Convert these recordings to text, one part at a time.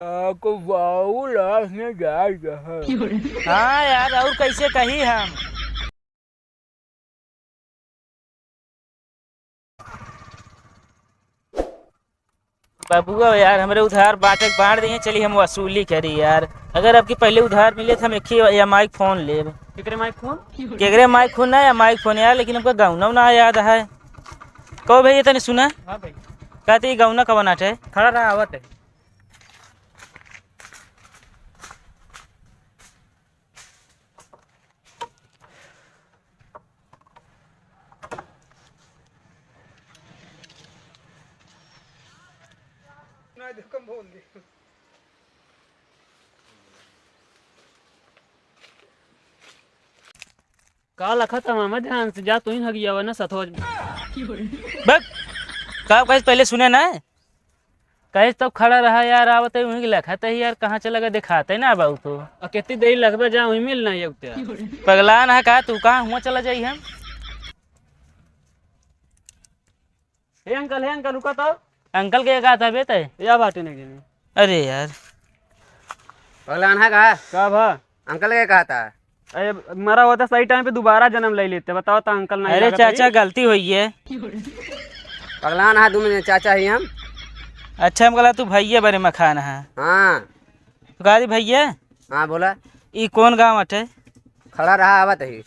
को वाऊ लाश में जाएगा है। हाँ यार, और कैसे कही हम। बाबूआ यार, हमरे उधार बाटक बांट दिए, चलिए हम वसूली करी यार। अगर आपकी पहले उधार मिले तो हम एक ही या माइक फोन ले। केकरे माइक फोन? केकरे माइक फोन ना या माइक फोन यार, लेकिन हमका गौना ना याद है। कहो भैया तने सुना हाँ भाई, कहते गौना कब नाटे खड़ा रहा आवत है। का लखा था मामा, ध्यान से जा, तू ही हगिया वा ना सथो। बस का कैसे पहले सुने ना, कैसे तब खड़ा रहा यार, आवते वहीं लखते ही यार, कहाँ चला गया दिखाते ना बाबू तो। कितनी देरी लगभग जा वहीं मिलना ये उठते। पगला ना कहा तू, कहाँ हुआ चला जाई हम। हे अंकल रुका तो। अंकल के कहा था बेटे या बाटे नहीं। अरे यार भगवान है कहा का भा अंकल के कहा था। अरे मरा हुआ था सही टाइम पे, दोबारा जन्म ले लेते, बताओ तो अंकल नहीं। अरे चाचा गलती हुई है। भगवान है तुम चाचा ही हम। अच्छा हम कहा तू भैया बड़े मखान है। हाँ तो कहा भैया हाँ बोला। ये कौन गाँव अटे? खड़ा रहा आवत ही।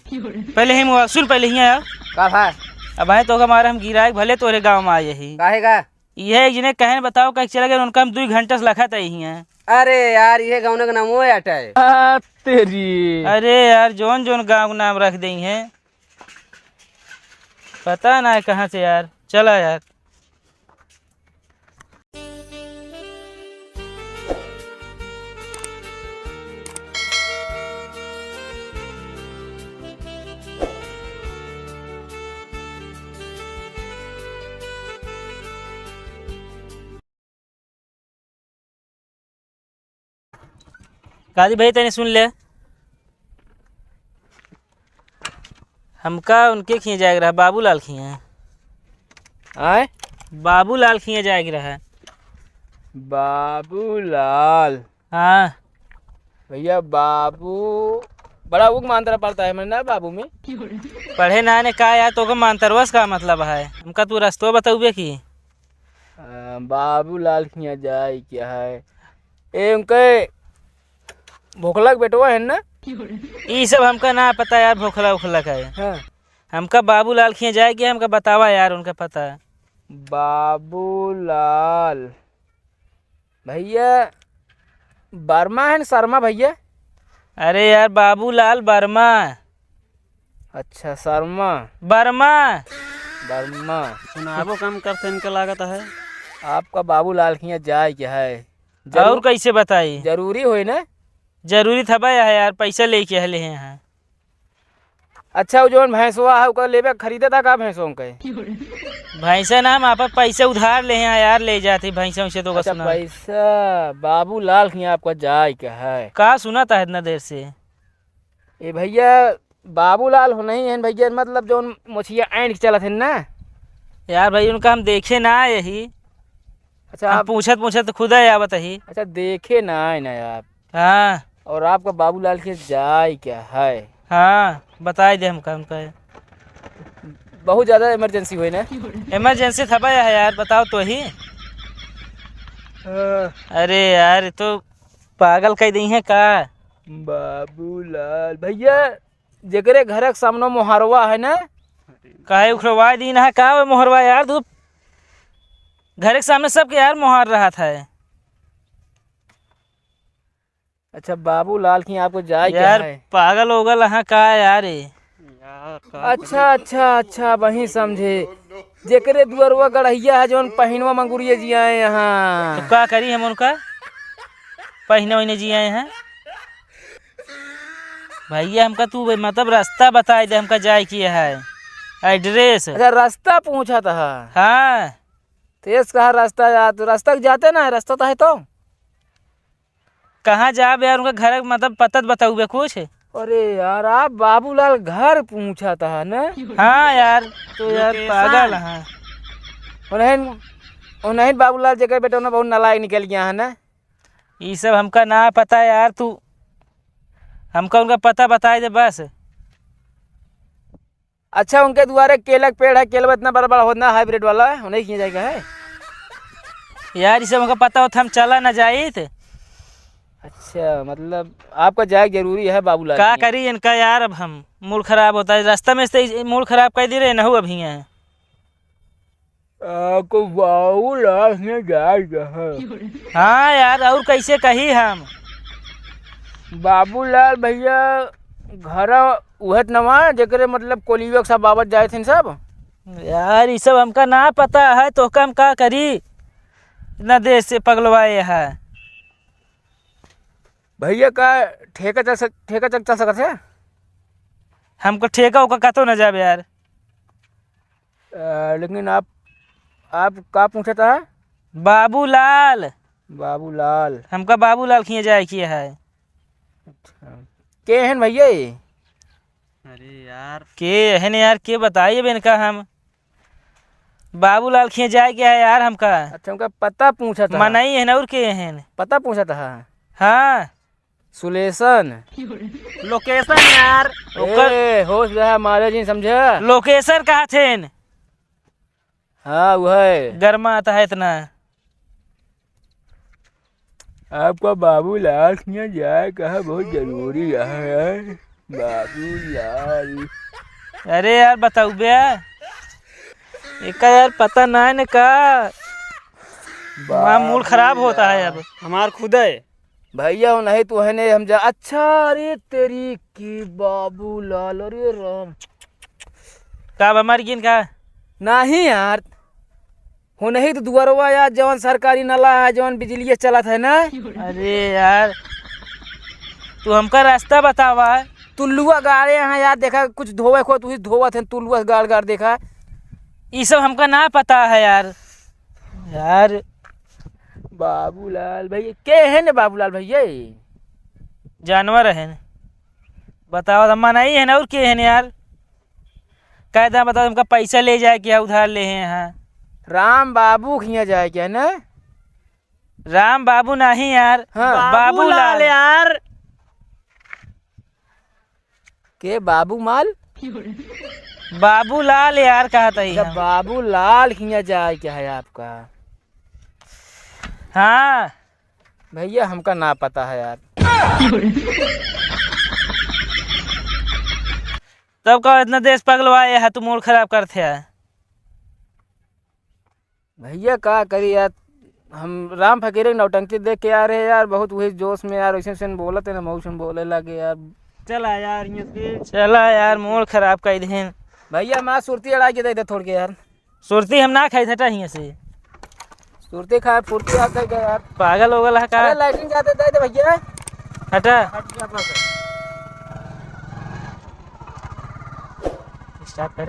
पहले ही सुन, पहले ही आया का भाई अब है तो हमारे हम गिराए भले तोरे गाँव में आए ही। काहेगा? ये एक जिन्हें कहन बताओ कहीं चला गया, उनका हम 2 घंटे से लखा था ही है। अरे यार ये गाँव का नाम वो है। तेरी अरे यार जोन जोन गाँव का नाम रख दी हैं, पता ना है कहाँ से यार। चला यार काजी भाई तने सुन ले, हमका उनके खिए जाएग रहा, बाबूलाल खिए। आए बाबूलाल खिए जाएग रहा। बाबूलाल? हाँ भैया बाबू बड़ा उग मानता पड़ता है मैंने ना बाबू में। पढ़े ना ने कहा यार, तो का मानतरवस का मतलब है हमका, तू रास्तों बताऊबे की। बाबूलाल खिया जाए क्या है ए उनके भोखला के बेटवा है ना। ये सब हमका ना पता यार, भोखला उखला का है। हाँ हमका बाबूलाल खिए जाए क्या, हमका बतावा यार, उनका पता है। बाबूलाल भैया वर्मा है ना शर्मा भैया? अरे यार बाबूलाल वर्मा। अच्छा शर्मा वर्मा वर्मा। सुनाबो कम करते इनका लागत है। आपका बाबूलाल खिया जाए क्या है? और कैसे बताई, जरूरी हो ना? जरूरी था भाई यार, पैसा लेके हले हैं यहाँ। अच्छा वो जो भैंसवा है उसका लेबे खरीदे था का भैंसों के? भैंसा ना हम आप पैसा उधार ले हैं यार, ले जाते भैंसा से तो। अच्छा सुना पैसा बाबूलाल खिया आपका जाए क्या है? कहा सुना था इतना देर से। ए भैया बाबूलाल हो नहीं है भैया, मतलब जो मुछिया ऐंठ के चला थे ना यार भाई उनका हम देखे ना यही। अच्छा हम आप पूछत खुद है यार बताही। अच्छा देखे ना है ना आप? हाँ और आपका बाबूलाल के जाए क्या है? हाँ बता दे हमका, हमका बहुत ज़्यादा इमरजेंसी हुई ना? इमरजेंसी था भाई यार, बताओ तो ही। अरे यार ये तो पागल कह दी है का। बाबूलाल भैया जेकरे घर के सामने मोहरवा है ना, काहे उखड़वा दी ना का वो मोहरवा यार, धूप घर के सामने सबके यार मोहर रहा था। अच्छा बाबूलाल की आपको जाए क्या यार है? पागल होगल हाँ का यार ये। अच्छा वही समझे, जेकरे दुअरवा गढ़ैया है जौन पहिनवा मंगुरिया जी आए यहाँ। तो क्या करी हम उनका पहने वहीने जी आए हैं। भैया हमका तू मतलब रास्ता बता दे, हमका जाए किया है एड्रेस। अच्छा रास्ता पूछा था? हाँ तेज कहा रास्ता जा, तो रास्ता जाते ना है, रास्ता तो है तो कहाँ जा यार, उनका घर मतलब पता बताऊबे कुछ। अरे यार आप बाबूलाल घर पूछा था ना? हाँ यार तो यार पागल हाँ। उन्हें बाबूलाल जगह बेटा ना बहुत नालायक निकल गया है ना। ये सब हमका ना पता यार, तू हमका उनका पता बता दे बस। अच्छा उनके द्वारे केला का पेड़ है, केला इतना बड़ा बड़ा होना हाइब्रिड वाला है, उन्हें किया जाएगा है। यार ये सब हमका पता होता हम चला ना जाए थे। अच्छा मतलब आपका जाए जरूरी है बाबूलाल का के। करी इनका यार, अब हम मूड खराब होता है रास्ता में से, मूड खराब कर दे रहे ना हो अभी है। आपको बाबूलाल में जाएगा है। हाँ यार और कैसे कही हम। बाबूलाल भैया घर उहत नवा जेकरे मतलब कोलियो के सब बाबत जाए थे सब। यार ये सब हमका ना पता है तो हम का करी, इतना देश से पगलवाए है। भैया का ठेका चल सकत है। हमको ठेका उका कतो न जाब यार। लेकिन आप का पूछा था? बाबूलाल। बाबूलाल। हमका बाबूलाल खिए जाए किया है। के हैं भैया ये? अरे यार के है ने यार, के बताइए बेन का हम बाबूलाल खिए जाए क्या है यार हमका। अच्छा उनका पता पूछा था। मनाई है ना और के हैं। पता पूछा था। हाँ सुलेशन। लोकेशन यार। ए होश रहा हमारे जी समझा। लोकेशन कहाँ थे। हाँ वो है। गर्मा आता है इतना। आपका बाबूलाल यहाँ जाए कहा बहुत जरूरी है। बाबूलाल। अरे यार बताऊ बे, एक यार पता ना है न का, वहाँ मूड खराब होता है अब हमार खुद है भैया नहीं तो है ने हम जा। अच्छा अरे तेरी की बाबूलाल, अरे राम। का हमारी गिन का नहीं यार हो नहीं तो दुआरवा यार जवन सरकारी नला है जवन बिजली चला था ना। अरे यार तू हमका रास्ता बतावा। तुल्लुआ गाड़े यहाँ यार देखा कुछ धोवे को तू धोवा थे तुल्लुआ गाड़ देखा। ये सब हमका ना पता है यार। यार बाबूलाल भैया के है ने बाबूलाल भैया? जानवर है न? बताओ हम मनाई है ना और के है न यार। कायदा बताओ हमका पैसा ले जाए क्या उधार ले हैं यहाँ। राम बाबू खिया जाए क्या ना? राम बाबू नहीं यार। हाँ। बाबूलाल यार। के बाबू माल? बाबूलाल यार कहा था जब बाबूलाल खिया जाए क्या है आपका? हाँ भैया हमका ना पता है यार। तब का इतना देश पगलवाए है, तू मूड खराब करते है। भैया का करी यार, हम राम फकीर नौटंकी देख के आ रहे यार, बहुत वही जोश में यार वैसे बोला थे ना मौसम बोले लगे यार। चला यार यहाँ से। चला यार मूड खराब कर दें। भैया माँ सुरती अड़ा के दे दे थोड़ के यार। सुरती हम ना खाई था यहाँ से। सुरती खाए फुर्ती आते यार। पागल हो गया है का। अरे लाइटिंग जाते दे भैया। हटा हट जा अपना से। स्टार्ट कर।